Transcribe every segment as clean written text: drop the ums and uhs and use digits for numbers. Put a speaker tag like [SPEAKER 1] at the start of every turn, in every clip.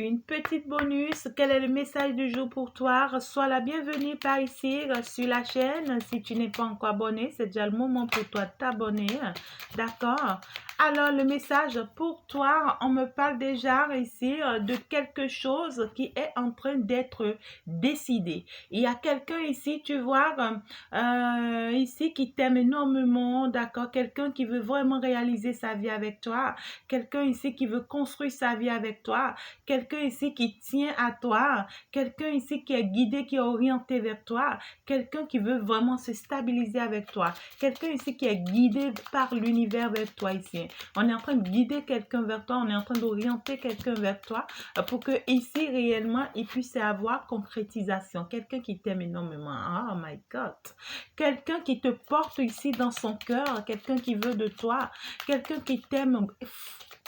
[SPEAKER 1] une petite bonus. Quel est le message du jour pour toi? Sois la bienvenue par ici sur la chaîne. Si tu n'es pas encore abonné, c'est déjà le moment pour toi de t'abonner. D'accord? Alors, le message pour toi, on me parle déjà ici de quelque chose qui est en train d'être décidé. Il y a quelqu'un ici, tu vois, ici qui t'aime énormément, d'accord? Quelqu'un qui veut vraiment réaliser sa vie avec toi. Quelqu'un ici qui veut construire sa vie avec toi. Quelqu'un ici qui tient à toi. Quelqu'un ici qui est guidé, qui est orienté vers toi. Quelqu'un qui veut vraiment se stabiliser avec toi. Quelqu'un ici qui est guidé par l'univers vers toi ici. On est en train de guider quelqu'un vers toi, on est en train d'orienter quelqu'un vers toi pour que ici réellement il puisse avoir concrétisation. Quelqu'un qui t'aime énormément. Oh my God. Quelqu'un qui te porte ici dans son cœur, quelqu'un qui veut de toi, quelqu'un qui t'aime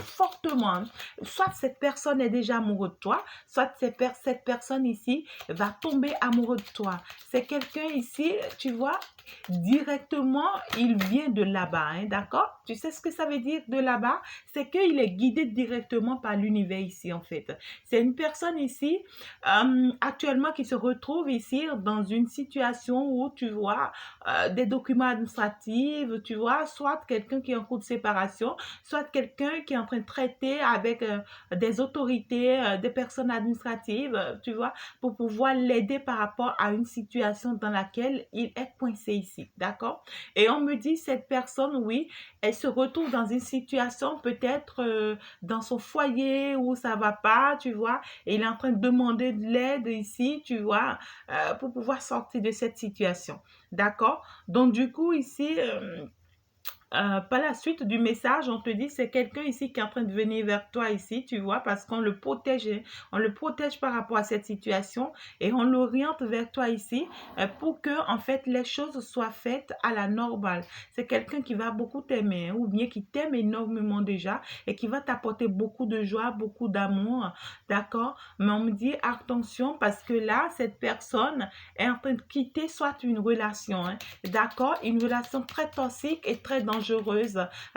[SPEAKER 1] fortement. Soit cette personne est déjà amoureuse de toi, soit cette personne ici va tomber amoureux de toi. C'est quelqu'un ici, tu vois, directement, il vient de là-bas, hein, d'accord? Tu sais ce que ça veut dire de là-bas? C'est qu'il est guidé directement par l'univers ici, en fait. C'est une personne ici, actuellement, qui se retrouve ici dans une situation où, tu vois, des documents administratifs, tu vois, soit quelqu'un qui est en cours de séparation, soit quelqu'un qui est en train de traiter avec des autorités, des personnes administratives, tu vois, pour pouvoir l'aider par rapport à une situation dans laquelle il est coincé ici, d'accord? Et on me dit, cette personne, oui, elle se retrouve dans une situation peut-être dans son foyer où ça va pas, tu vois, et il est en train de demander de l'aide ici, tu vois, pour pouvoir sortir de cette situation, d'accord? Donc, du coup, ici, par la suite du message, on te dit c'est quelqu'un ici qui est en train de venir vers toi ici, tu vois, parce qu'on le protège, on le protège par rapport à cette situation et on l'oriente vers toi ici pour que en fait les choses soient faites à la normale. C'est quelqu'un qui va beaucoup t'aimer ou bien qui t'aime énormément déjà et qui va t'apporter beaucoup de joie, beaucoup d'amour, d'accord? Mais on me dit attention parce que là, cette personne est en train de quitter soit une relation, hein, d'accord? Une relation très toxique et très dangereuse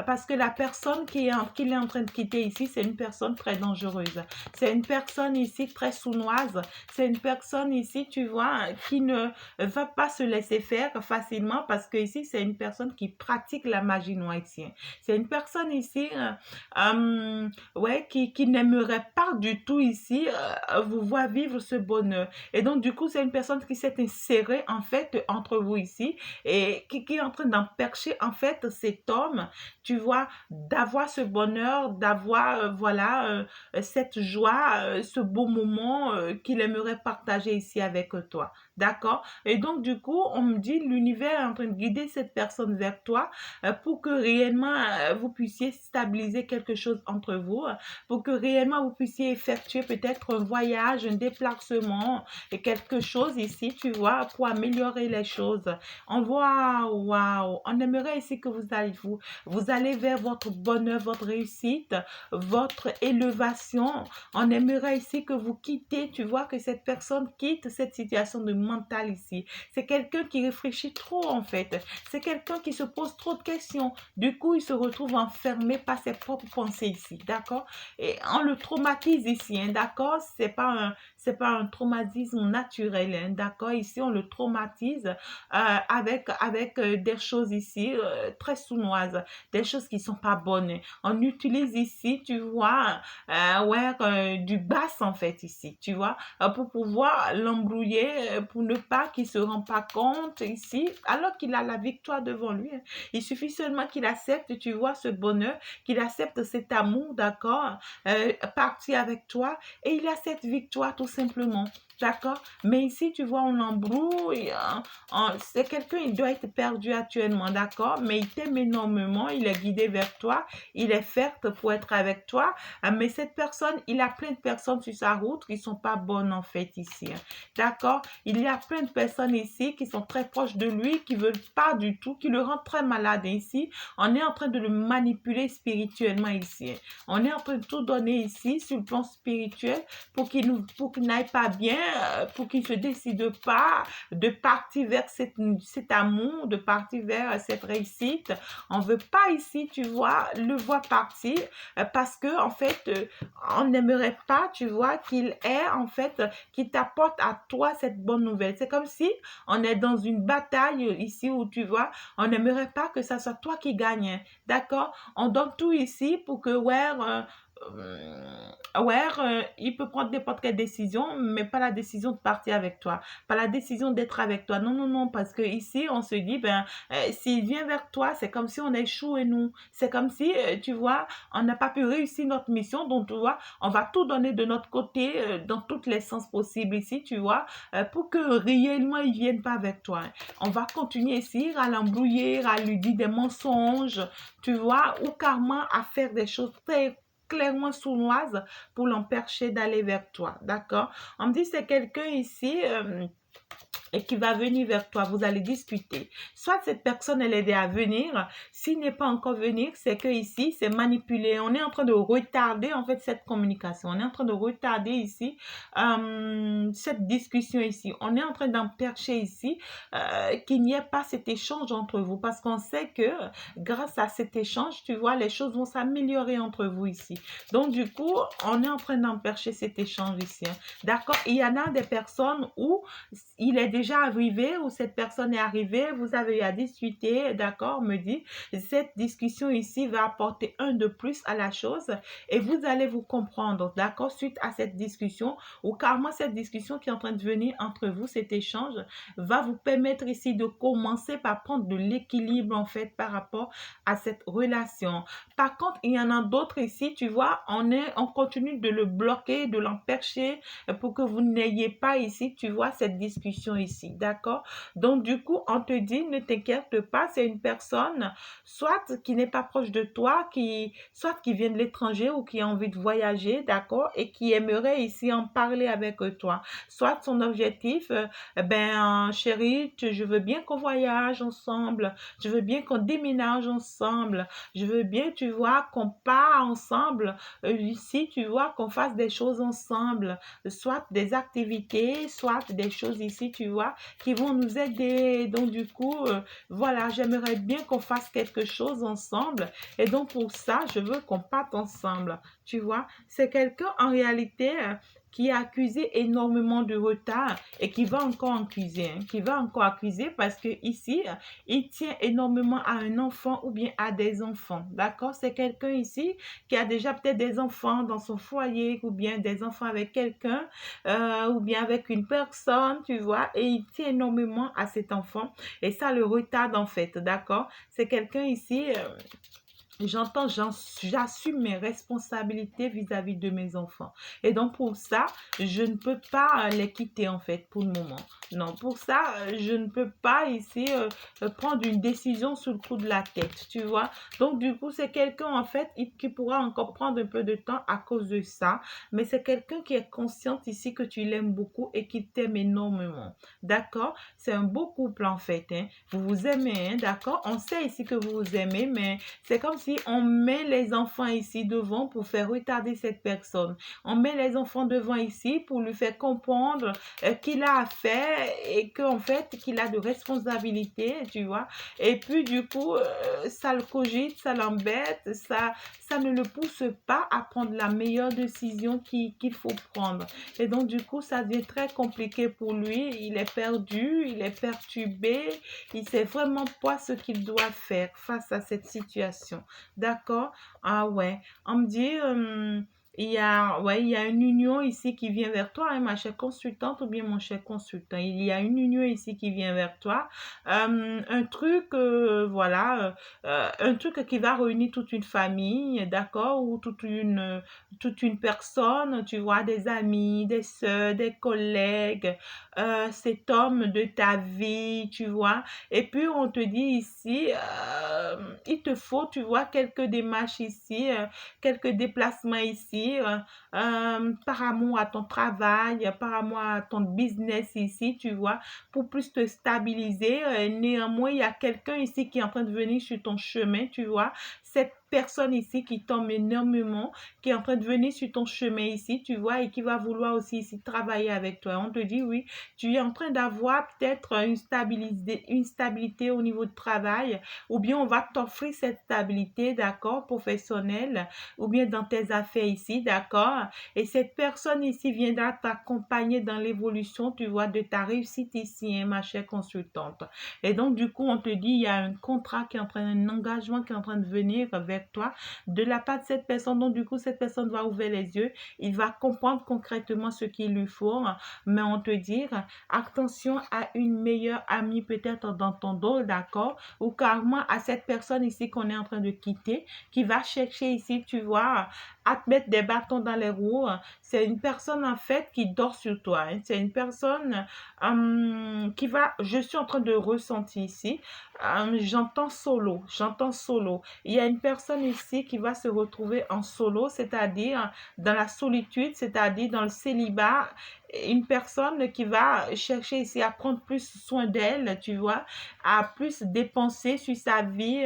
[SPEAKER 1] parce que la personne qu'il est en train de quitter ici, c'est une personne très dangereuse. C'est une personne ici très sournoise. C'est une personne ici, tu vois, qui ne va pas se laisser faire facilement parce que ici, c'est une personne qui pratique la magie noire ici. C'est une personne ici ouais, qui n'aimerait pas du tout ici vous voir vivre ce bonheur. Et donc, du coup, c'est une personne qui s'est insérée en fait entre vous ici et qui est en train d'empêcher en fait cet homme, tu vois, d'avoir ce bonheur, d'avoir voilà cette joie, ce beau moment qu'il aimerait partager ici avec toi. D'accord? Et donc du coup, on me dit l'univers est en train de guider cette personne vers toi pour que réellement vous puissiez stabiliser quelque chose entre vous, pour que réellement vous puissiez effectuer peut-être un voyage, un déplacement et quelque chose ici, tu vois, pour améliorer les choses. On voit, waouh, on aimerait ici que vous allez vers votre bonheur, votre réussite, votre élévation. On aimerait ici que vous quittez, tu vois, que cette personne quitte cette situation de mental ici. C'est quelqu'un qui réfléchit trop en fait. C'est quelqu'un qui se pose trop de questions. Du coup, il se retrouve enfermé par ses propres pensées ici, d'accord? Et on le traumatise ici, hein, d'accord? C'est pas un traumatisme naturel, hein, d'accord? Ici, on le traumatise avec des choses ici très sournoises, des choses qui sont pas bonnes. On utilise ici, tu vois, ouais, du basse en fait ici, tu vois, pour pouvoir l'embrouiller, pour ne pas qu'il se rende pas compte ici, alors qu'il a la victoire devant lui. Hein. Il suffit seulement qu'il accepte, tu vois, ce bonheur, qu'il accepte cet amour, d'accord, partir avec toi, et il a cette victoire tout simplement. D'accord? Mais ici, tu vois, on l'embrouille. C'est quelqu'un, il doit être perdu actuellement, d'accord? Mais il t'aime énormément, il est guidé vers toi, il est ferme pour être avec toi. Mais cette personne, il a plein de personnes sur sa route qui sont pas bonnes en fait ici. Hein. D'accord? Il y a plein de personnes ici qui sont très proches de lui, qui veulent pas du tout, qui le rendent très malade ici. On est en train de le manipuler spirituellement ici. On est en train de tout donner ici sur le plan spirituel pour qu'il n'aille pas bien, pour qu'il ne se décide pas de partir vers cet amour, de partir vers cette réussite. On ne veut pas ici, tu vois, le voir partir parce que, en fait, on n'aimerait pas, tu vois, qu'il est, en fait, qui t'apporte à toi cette bonne nouvelle. C'est comme si on est dans une bataille ici où, tu vois, on n'aimerait pas que ça soit toi qui gagne. D'accord? On donne tout ici pour que, il peut prendre n'importe quelle décision, mais pas la décision de partir avec toi, pas la décision d'être avec toi. Non, non, non, parce que ici, on se dit, s'il vient vers toi, c'est comme si on échoue et nous. C'est comme si, tu vois, on n'a pas pu réussir notre mission. Donc, tu vois, on va tout donner de notre côté, dans tous les sens possibles ici, tu vois, pour que réellement, il ne vienne pas avec toi. On va continuer ici à l'embrouiller, à lui dire des mensonges, tu vois, ou carrément à faire des choses très clairement sournoises pour l'empêcher d'aller vers toi, d'accord? On me dit c'est quelqu'un ici et qui va venir vers toi, vous allez discuter. Soit cette personne, elle est à venir. S'il n'est pas encore venir, c'est que ici, c'est manipulé. On est en train de retarder, en fait, cette communication. On est en train de retarder ici cette discussion ici. On est en train d'empêcher ici qu'il n'y ait pas cet échange entre vous. Parce qu'on sait que grâce à cet échange, tu vois, les choses vont s'améliorer entre vous ici. Donc, du coup, on est en train d'empêcher cet échange ici. Hein. D'accord? Il y en a des personnes où il est déjà arrivé, où cette personne est arrivée, vous avez eu à discuter, d'accord, me dit, cette discussion ici va apporter un de plus à la chose et vous allez vous comprendre, d'accord, suite à cette discussion ou carrément cette discussion qui est en train de venir entre vous, cet échange va vous permettre ici de commencer par prendre de l'équilibre en fait par rapport à cette relation. Par contre, il y en a d'autres ici, tu vois, on continue de le bloquer, de l'empêcher pour que vous n'ayez pas ici, tu vois, cette discussion ici, d'accord? Donc, du coup, on te dit, ne t'inquiète pas, c'est une personne, soit qui n'est pas proche de toi, soit qui vient de l'étranger ou qui a envie de voyager, d'accord? Et qui aimerait ici en parler avec toi. Soit son objectif, chérie, je veux bien qu'on voyage ensemble, je veux bien qu'on déménage ensemble, je veux bien, tu vois, qu'on part ensemble, ici, tu vois, qu'on fasse des choses ensemble, soit des activités, soit des choses ici, tu vois, qui vont nous aider. Donc, du coup, voilà, j'aimerais bien qu'on fasse quelque chose ensemble. Et donc, pour ça, je veux qu'on parte ensemble. Tu vois, c'est quelqu'un en réalité qui a accusé énormément de retard et qui va encore accuser, hein, qui va encore accuser parce que ici, il tient énormément à un enfant ou bien à des enfants. D'accord? C'est quelqu'un ici qui a déjà peut-être des enfants dans son foyer ou bien des enfants avec quelqu'un ou bien avec une personne, tu vois, et il tient énormément à cet enfant et ça le retarde en fait. D'accord? C'est quelqu'un ici. J'assume mes responsabilités vis-à-vis de mes enfants. Et donc, pour ça, je ne peux pas les quitter, en fait, pour le moment. Non, pour ça, je ne peux pas ici prendre une décision sous le coup de la tête, tu vois. Donc, du coup, c'est quelqu'un, en fait, qui pourra encore prendre un peu de temps à cause de ça. Mais c'est quelqu'un qui est conscient ici que tu l'aimes beaucoup et qui t'aime énormément. D'accord? C'est un beau couple, en fait. Hein. Vous vous aimez, hein, d'accord? On sait ici que vous vous aimez, mais c'est comme si on met les enfants ici devant pour faire retarder cette personne. On met les enfants devant ici pour lui faire comprendre qu'il a à faire et qu'en fait, qu'il a de responsabilités, tu vois. Et puis, du coup, ça le cogite, ça l'embête, ça ne le pousse pas à prendre la meilleure décision qu'il faut prendre. Et donc, du coup, ça devient très compliqué pour lui. Il est perdu, il est perturbé, il ne sait vraiment pas ce qu'il doit faire face à cette situation. D'accord? Ah ouais. On me dit, il y a une union ici qui vient vers toi, hein, ma chère consultante ou bien mon cher consultant. Il y a une union ici qui vient vers toi. Un truc, un truc qui va réunir toute une famille, d'accord? Ou toute une personne, tu vois, des amis, des sœurs, des collègues, cet homme de ta vie, tu vois. Et puis, on te dit ici, il te faut, tu vois, quelques démarches ici, quelques déplacements ici, par amour à ton travail, par amour à ton business ici, tu vois, pour plus te stabiliser. Néanmoins, il y a quelqu'un ici qui est en train de venir sur ton chemin, tu vois. cette personne ici qui t'aime énormément, qui est en train de venir sur ton chemin ici, tu vois, et qui va vouloir aussi ici travailler avec toi. On te dit, oui, tu es en train d'avoir peut-être une stabilité au niveau de travail, ou bien on va t'offrir cette stabilité, d'accord, professionnelle, ou bien dans tes affaires ici, d'accord. Et cette personne ici viendra t'accompagner dans l'évolution, tu vois, de ta réussite ici, hein, ma chère consultante. Et donc, du coup, on te dit, il y a un contrat qui est en train, un engagement qui est en train de venir vers toi de la part de cette personne. Donc, du coup, cette personne va ouvrir les yeux, il va comprendre concrètement ce qu'il lui faut, mais on te dit, attention à une meilleure amie peut-être dans ton dos, d'accord, ou carrément à cette personne ici qu'on est en train de quitter, qui va chercher ici, tu vois, à te mettre des bâtons dans les roues. C'est une personne en fait qui dort sur toi, hein. C'est une personne qui va, je suis en train de ressentir ici, j'entends solo, j'entends solo. Il y a une personne ici qui va se retrouver en solo, c'est-à-dire dans la solitude, c'est-à-dire dans le célibat. Une personne qui va chercher ici à prendre plus soin d'elle, tu vois, à plus dépenser sur sa vie,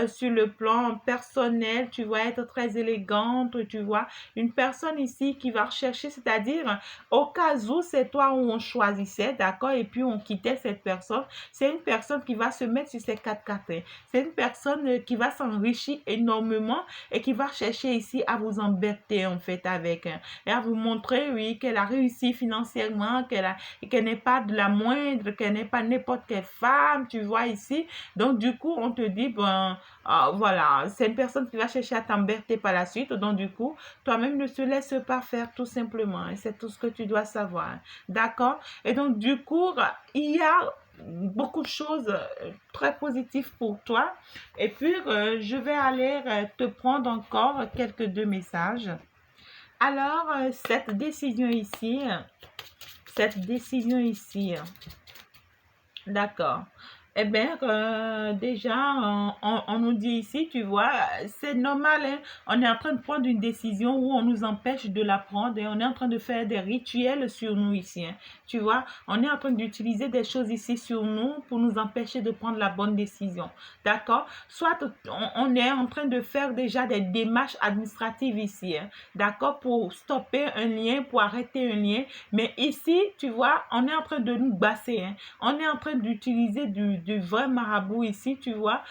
[SPEAKER 1] sur le plan personnel, tu vois, être très élégante, tu vois. Une personne ici qui va rechercher, c'est-à-dire au cas où c'est toi où on choisissait, d'accord, et puis on quittait cette personne, c'est une personne qui va se mettre sur ses quatre quatre. C'est une personne qui va s'enrichir énormément et qui va chercher ici à vous embêter en fait avec, et à vous montrer, oui, qu'elle a réussi financièrement, qu'elle n'est pas de la moindre, qu'elle n'est pas n'importe quelle femme, tu vois ici. Donc du coup, on te dit, ben, voilà, c'est une personne qui va chercher à t'embêter par la suite. Donc du coup, toi-même ne se laisse pas faire tout simplement. Et c'est tout ce que tu dois savoir. D'accord? Et donc du coup, il y a beaucoup de choses très positives pour toi. Et puis, je vais aller te prendre encore quelques deux messages. Alors, cette décision ici, d'accord. Eh bien, déjà, on nous dit ici, tu vois, c'est normal, hein, on est en train de prendre une décision où on nous empêche de la prendre et on est en train de faire des rituels sur nous ici, hein, tu vois, on est en train d'utiliser des choses ici sur nous pour nous empêcher de prendre la bonne décision, d'accord? Soit on est en train de faire déjà des démarches administratives ici, hein, d'accord, pour stopper un lien, pour arrêter un lien, mais ici, tu vois, on est en train de nous basser, hein. On est en train d'utiliser du vrai marabout ici, tu vois,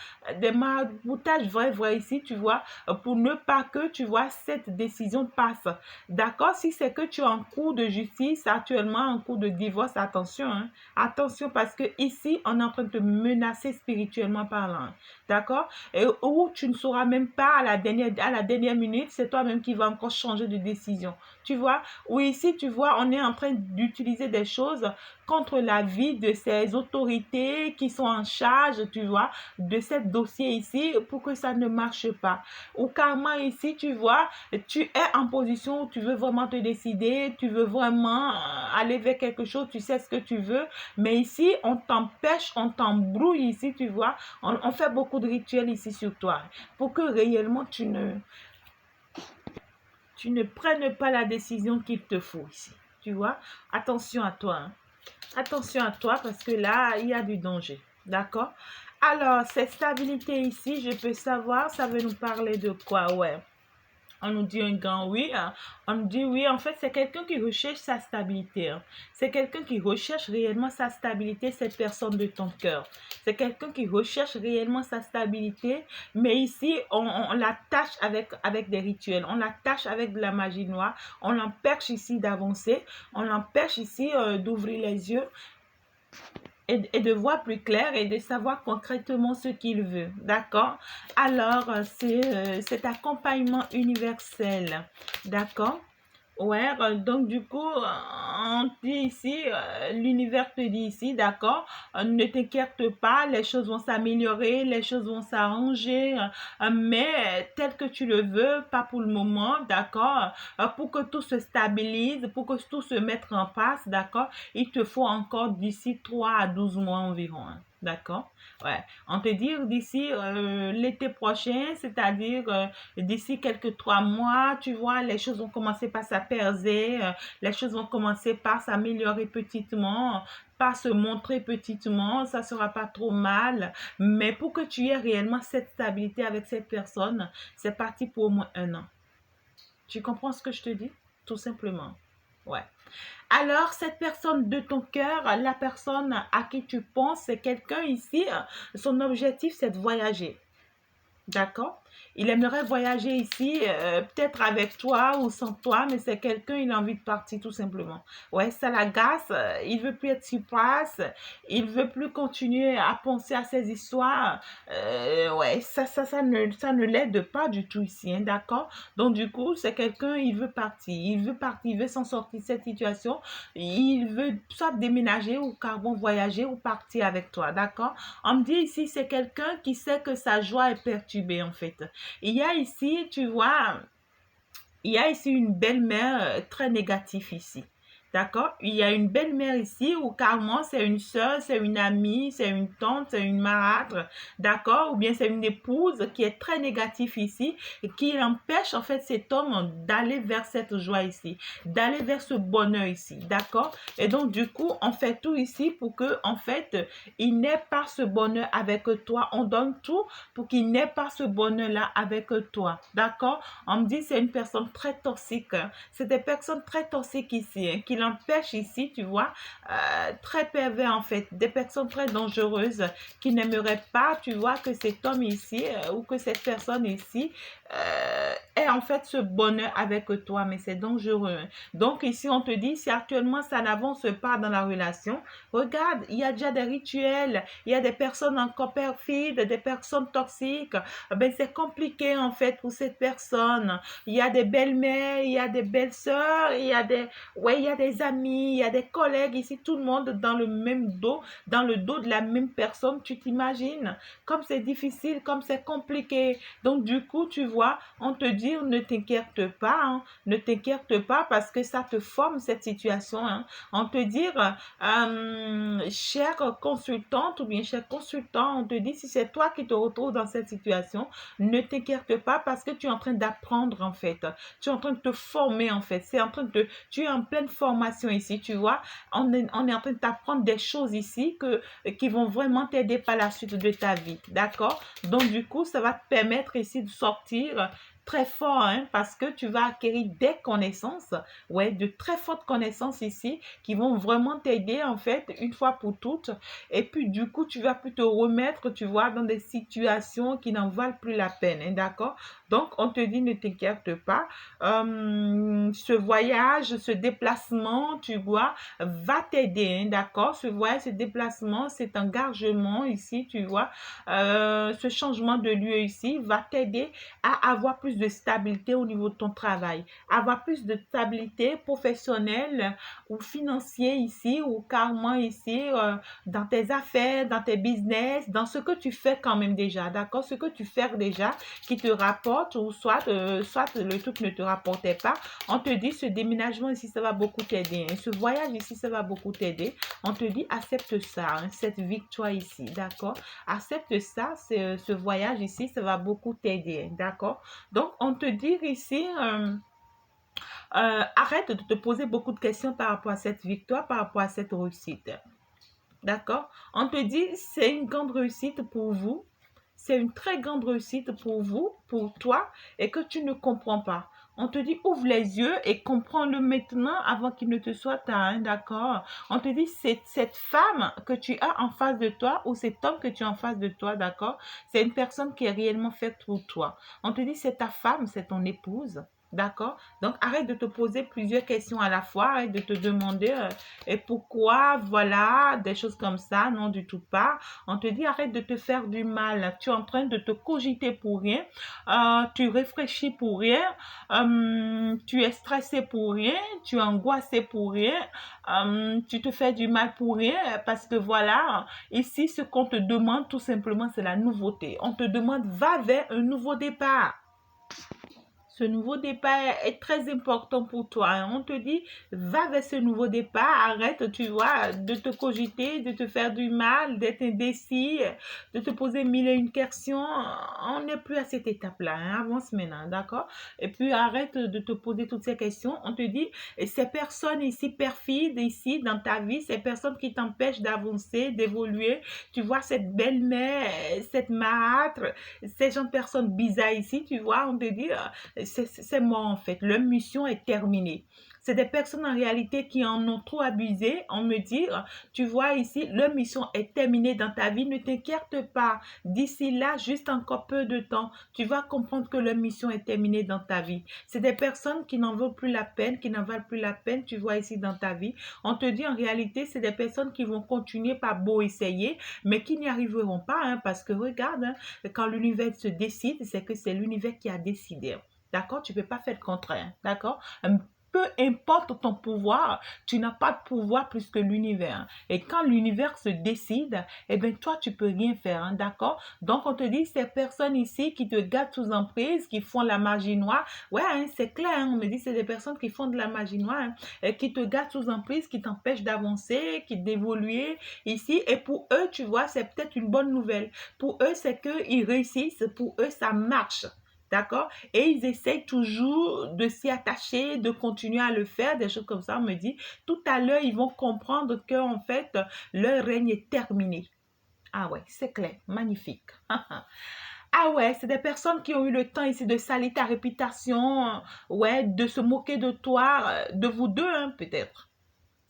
[SPEAKER 1] des maraboutages vrai ici, tu vois, pour ne pas que, tu vois, cette décision passe. D'accord? Si c'est que tu es en cours de justice, actuellement en cours de divorce, attention, hein. Attention parce que ici, on est en train de te menacer spirituellement parlant. D'accord? Et où tu ne sauras même pas à la dernière minute, c'est toi-même qui vas encore changer de décision. Tu vois? Ou ici, tu vois, on est en train d'utiliser des choses contre la vie de ces autorités qui sont en charge, tu vois, de ce dossier ici pour que ça ne marche pas. Ou carrément ici, tu vois, tu es en position où tu veux vraiment te décider, tu veux vraiment aller vers quelque chose, tu sais ce que tu veux, mais ici, on t'empêche, on t'embrouille ici, tu vois, on fait beaucoup de rituels ici sur toi pour que réellement tu ne prennes pas la décision qu'il te faut ici, tu vois. Attention à toi, hein. Attention à toi parce que là, il y a du danger. D'accord? Alors, cette stabilité ici, je peux savoir, ça veut nous parler de quoi? Ouais. On nous dit un grand oui, hein. On nous dit oui, en fait, c'est quelqu'un qui recherche sa stabilité, hein. C'est quelqu'un qui recherche réellement sa stabilité, cette personne de ton cœur. C'est quelqu'un qui recherche réellement sa stabilité, mais ici, on l'attache avec des rituels, on l'attache avec de la magie noire, on l'empêche ici d'avancer, on l'empêche ici d'ouvrir les yeux et de voir plus clair et de savoir concrètement ce qu'il veut. D'accord? Alors, c'est cet accompagnement universel. D'accord? Ouais, donc du coup, on dit ici, l'univers te dit ici, d'accord, ne t'inquiète pas, les choses vont s'améliorer, les choses vont s'arranger, mais tel que tu le veux, pas pour le moment, d'accord, pour que tout se stabilise, pour que tout se mette en place, d'accord, il te faut encore d'ici 3 à 12 mois environ, hein, d'accord, ouais, on te dit d'ici l'été prochain, c'est-à-dire d'ici quelques 3 mois, tu vois, les choses vont commencer par s'apaiser, les choses vont commencer par s'améliorer petitement, pas se montrer petitement, ça sera pas trop mal, mais pour que tu aies réellement cette stabilité avec cette personne, c'est parti pour au moins 1 an. Tu comprends ce que je te dis? Tout simplement. Ouais. Alors, cette personne de ton cœur, la personne à qui tu penses, c'est quelqu'un ici, son objectif, c'est de voyager. D'accord? Il aimerait voyager ici, peut-être avec toi ou sans toi, mais c'est quelqu'un, il a envie de partir tout simplement. Ouais, ça l'agace, il veut plus être sur place, il veut plus continuer à penser à ses histoires. Ouais, ça ne l'aide pas du tout ici, hein, d'accord? Donc du coup, c'est quelqu'un, il veut partir, il veut s'en sortir de cette situation. Il veut soit déménager ou carrément voyager ou partir avec toi, d'accord? On me dit ici, c'est quelqu'un qui sait que sa joie est perturbée en fait. Il y a ici, tu vois, il y a ici une belle-mère très négative ici. D'accord? Il y a une belle-mère ici où carrément c'est une soeur, c'est une amie, c'est une tante, c'est une marâtre. D'accord? Ou bien c'est une épouse qui est très négative ici et qui empêche en fait cet homme d'aller vers cette joie ici, d'aller vers ce bonheur ici. D'accord? Et donc du coup, on fait tout ici pour que en fait, il n'ait pas ce bonheur avec toi. On donne tout pour qu'il n'ait pas ce bonheur-là avec toi. D'accord? On me dit c'est une personne très toxique. C'est des personnes très toxiques ici, hein, qui l'empêchent ici, tu vois, très pervers en fait, des personnes très dangereuses qui n'aimeraient pas, tu vois, que cet homme ici ou que cette personne ici ait en fait ce bonheur avec toi, mais c'est dangereux. Hein. Donc ici, on te dit, si actuellement ça n'avance pas dans la relation, regarde, il y a déjà des rituels, il y a des personnes encore perfides, des personnes toxiques, ben c'est compliqué en fait pour cette personne. Il y a des belles-mères, il y a des belles-sœurs, il y a des amis, il y a des collègues ici, tout le monde dans le même dos, dans le dos de la même personne, tu t'imagines? Comme c'est difficile, comme c'est compliqué. Donc du coup, tu vois, on te dit, ne t'inquiète pas, hein, ne t'inquiète pas parce que ça te forme cette situation. Hein. On te dit, chère consultante ou bien cher consultant, on te dit, si c'est toi qui te retrouves dans cette situation, ne t'inquiète pas parce que tu es en train d'apprendre en fait. Tu es en train de te former en fait. Tu es en pleine formation ici, tu vois. On est en train de t'apprendre des choses ici qui vont vraiment t'aider par la suite de ta vie. D'accord? Donc du coup, ça va te permettre ici de sortir très fort, hein, parce que tu vas acquérir des connaissances, ouais, de très fortes connaissances ici qui vont vraiment t'aider en fait une fois pour toutes. Et puis du coup, tu vas plus te remettre, tu vois, dans des situations qui n'en valent plus la peine, hein, d'accord? Donc, on te dit, ne t'inquiète pas. Ce voyage, ce déplacement, tu vois, va t'aider, hein, d'accord? Ce voyage, ce déplacement, cet engagement ici, tu vois, ce changement de lieu ici va t'aider à avoir plus de stabilité au niveau de ton travail, avoir plus de stabilité professionnelle ou financière ici, ou carrément ici, dans tes affaires, dans tes business, dans ce que tu fais quand même déjà, d'accord? Ce que tu fais déjà qui te rapporte ou soit le truc ne te rapportait pas. On te dit ce déménagement ici, ça va beaucoup t'aider. Hein. Ce voyage ici, ça va beaucoup t'aider. On te dit accepte ça, hein, cette victoire ici, d'accord? Accepte ça, ce voyage ici, ça va beaucoup t'aider, d'accord? Donc, on te dit ici... arrête de te poser beaucoup de questions par rapport à cette victoire, par rapport à cette réussite. D'accord? On te dit, c'est une grande réussite pour vous. C'est une très grande réussite pour vous, pour toi, et que tu ne comprends pas. On te dit, ouvre les yeux et comprends-le maintenant avant qu'il ne te soit tard, hein, d'accord? On te dit, c'est cette femme que tu as en face de toi ou cet homme que tu as en face de toi, d'accord? C'est une personne qui est réellement faite pour toi. On te dit, c'est ta femme, c'est ton épouse. D'accord? Donc, arrête de te poser plusieurs questions à la fois, arrête de te demander et pourquoi, voilà, des choses comme ça, non du tout pas. On te dit, arrête de te faire du mal. Tu es en train de te cogiter pour rien, tu réfléchis pour rien, tu es stressé pour rien, tu es angoissé pour rien, tu te fais du mal pour rien parce que voilà, ici, ce qu'on te demande tout simplement, c'est la nouveauté. On te demande, va vers un nouveau départ. Ce nouveau départ est très important pour toi. Hein. On te dit, va vers ce nouveau départ, arrête, tu vois, de te cogiter, de te faire du mal, d'être indécis, de te poser mille et une questions. On n'est plus à cette étape-là. Hein. Avance maintenant, d'accord? Et puis arrête de te poser toutes ces questions. On te dit, ces personnes ici perfides, ici, dans ta vie, ces personnes qui t'empêchent d'avancer, d'évoluer, tu vois, cette belle-mère, cette marâtre, ces gens de personnes bizarres ici, tu vois, on te dit, c'est moi en fait, leur mission est terminée. C'est des personnes en réalité qui en ont trop abusé. On me dit, tu vois ici, leur mission est terminée dans ta vie. Ne t'inquiète pas. D'ici là, juste encore peu de temps, tu vas comprendre que leur mission est terminée dans ta vie. C'est des personnes qui n'en vaut plus la peine, qui n'en valent plus la peine, tu vois ici dans ta vie. On te dit en réalité, c'est des personnes qui vont continuer par beau essayer, mais qui n'y arriveront pas, hein, parce que regarde, hein, quand l'univers se décide, c'est que c'est l'univers qui a décidé. D'accord? Tu ne peux pas faire le contraire. D'accord? Peu importe ton pouvoir, tu n'as pas de pouvoir plus que l'univers. Et quand l'univers se décide, eh bien, toi, tu peux rien faire. Hein, d'accord? Donc, on te dit, ces personnes ici qui te gardent sous emprise, qui font la magie noire, ouais, hein, c'est clair. Hein, on me dit, c'est des personnes qui font de la magie noire, hein, et qui te gardent sous emprise, qui t'empêchent d'avancer, qui d'évoluer ici. Et pour eux, tu vois, c'est peut-être une bonne nouvelle. Pour eux, c'est qu'ils réussissent. Pour eux, ça marche. D'accord? Et ils essayent toujours de s'y attacher, de continuer à le faire, des choses comme ça. On me dit, tout à l'heure, ils vont comprendre qu'en fait, leur règne est terminé. Ah ouais, c'est clair, magnifique. Ah ouais, c'est des personnes qui ont eu le temps ici de salir ta réputation, ouais, de se moquer de toi, de vous deux, hein, peut-être.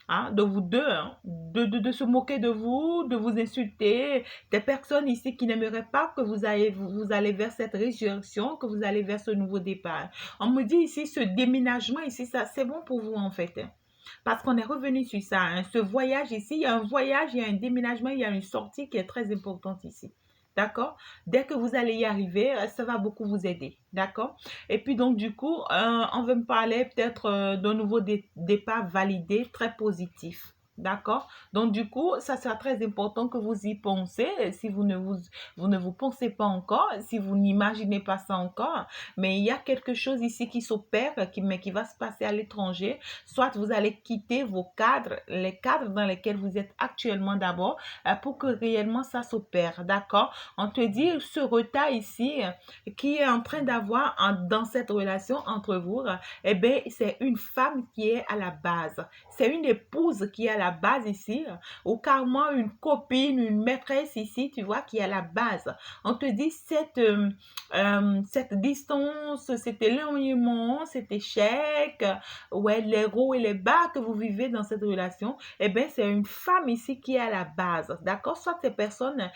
[SPEAKER 1] Hein, de vous deux, hein, de se moquer de vous insulter, des personnes ici qui n'aimeraient pas que vous allez vers cette résurrection, que vous allez vers ce nouveau départ. On me dit ici, ce déménagement ici, ça, c'est bon pour vous en fait. Hein. Parce qu'on est revenu sur ça. Hein. Ce voyage ici, il y a un voyage, il y a un déménagement, il y a une sortie qui est très importante ici. D'accord? Dès que vous allez y arriver, ça va beaucoup vous aider. D'accord? Et puis donc du coup, on veut me parler peut-être d'un nouveau départ validé, très positif. D'accord? Donc du coup, ça sera très important que vous y pensez. Si vous ne vous pensez pas encore, si vous n'imaginez pas ça encore, mais il y a quelque chose ici qui s'opère, mais qui va se passer à l'étranger. Soit vous allez quitter vos cadres, les cadres dans lesquels vous êtes actuellement d'abord, pour que réellement ça s'opère. D'accord? On te dit ce retard ici qui est en train d'avoir dans cette relation entre vous, eh bien, c'est une femme qui est à la base. C'est une épouse qui est à la base ici, ou carrément une copine, une maîtresse ici, tu vois, qui est à la base. On te dit cette distance, cet éloignement, cet échec, ouais, les hauts et les bas que vous vivez dans cette relation, eh bien, c'est une femme ici qui est à la base. D'accord? Soit ces personnes,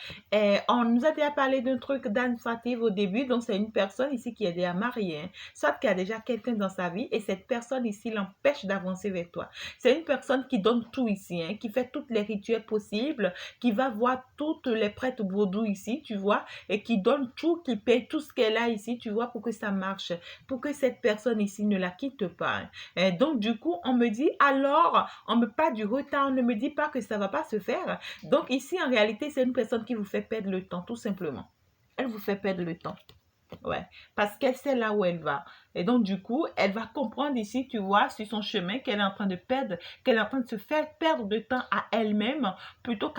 [SPEAKER 1] on nous a déjà parlé d'un truc d'administratif au début, donc c'est une personne ici qui est déjà mariée, hein, soit qui a déjà quelqu'un dans sa vie et cette personne ici l'empêche d'avancer vers toi. C'est une personne qui donne tout ici, hein, qui fait toutes les rituels possibles, qui va voir toutes les prêtres vaudous ici, tu vois, et qui donne tout, qui paye tout ce qu'elle a ici, tu vois, pour que ça marche, pour que cette personne ici ne la quitte pas. Hein. Et donc, du coup, on me dit, alors, on me parle du retard, on ne me dit pas que ça ne va pas se faire. Donc, ici, en réalité, c'est une personne qui vous fait perdre le temps, tout simplement. Elle vous fait perdre le temps. Ouais, parce qu'elle sait là où elle va. Et donc, du coup, elle va comprendre ici, tu vois, sur son chemin, qu'elle est en train de perdre, qu'elle est en train de se faire perdre de temps à elle-même, plutôt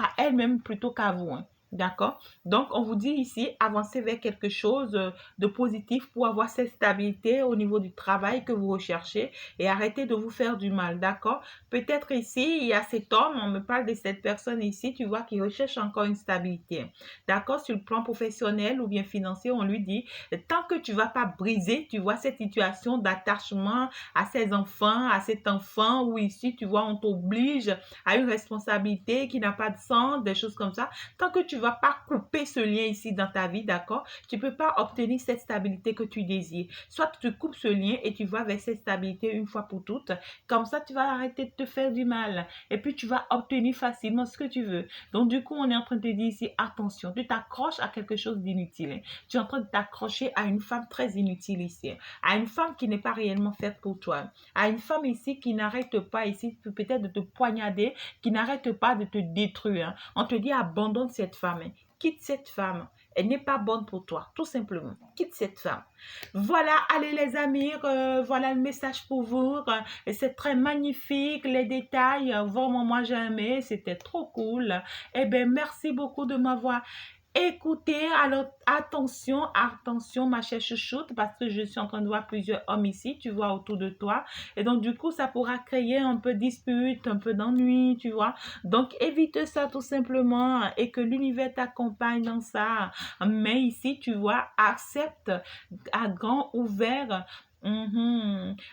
[SPEAKER 1] qu'à vous. Hein. D'accord? Donc, on vous dit ici, avancez vers quelque chose de positif pour avoir cette stabilité au niveau du travail que vous recherchez et arrêtez de vous faire du mal. D'accord? Peut-être ici, il y a cet homme, on me parle de cette personne ici, tu vois, qui recherche encore une stabilité. D'accord? Sur le plan professionnel ou bien financier, on lui dit, tant que tu ne vas pas briser, tu vois, cette situation d'attachement à ces enfants, à cet enfant, où ici, tu vois, on t'oblige à une responsabilité qui n'a pas de sens, des choses comme ça, tant que tu ne vas pas couper ce lien ici dans ta vie, d'accord, tu ne peux pas obtenir cette stabilité que tu désires. Soit tu coupes ce lien et tu vas vers cette stabilité une fois pour toutes, comme ça, tu vas arrêter de te faire du mal et puis tu vas obtenir facilement ce que tu veux. Donc, du coup, on est en train de te dire ici, attention, tu t'accroches à quelque chose d'inutile. Hein. Tu es en train de t'accrocher à une femme très inutile ici, à une femme qui n'est pas réellement faite pour toi, à une femme ici qui n'arrête pas ici peut-être de te poignarder, qui n'arrête pas de te détruire. Hein. On te dit abandonne cette femme, hein. Quitte cette femme. Elle n'est pas bonne pour toi, tout simplement. Quitte cette femme. Voilà, allez les amis, voilà le message pour vous. Et c'est très magnifique, les détails. Vraiment, moi j'ai aimé, c'était trop cool. Eh bien, merci beaucoup de m'avoir écoutez, alors attention, attention ma chère chouchoute, parce que je suis en train de voir plusieurs hommes ici, tu vois, autour de toi. Et donc, du coup, ça pourra créer un peu de dispute, un peu d'ennui, tu vois. Donc, évite ça tout simplement et que l'univers t'accompagne dans ça. Mais ici, tu vois, accepte à grand ouvert.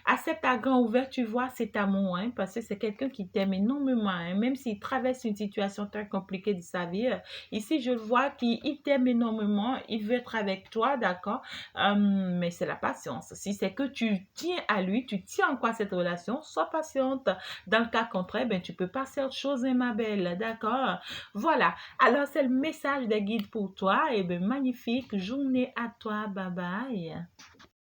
[SPEAKER 1] Accepte à grand ouvert, tu vois, cet amour, hein, parce que c'est quelqu'un qui t'aime énormément, hein, même s'il traverse une situation très compliquée de sa vie. Ici, je vois qu'il t'aime énormément, il veut être avec toi, d'accord? Mais c'est la patience. Si c'est que tu tiens à lui, tu tiens en quoi cette relation, sois patiente. Dans le cas contraire, ben, tu peux passer à autre chose, hein, ma belle, d'accord? Voilà. Alors, c'est le message des guides pour toi. Et ben, magnifique journée à toi. Bye bye.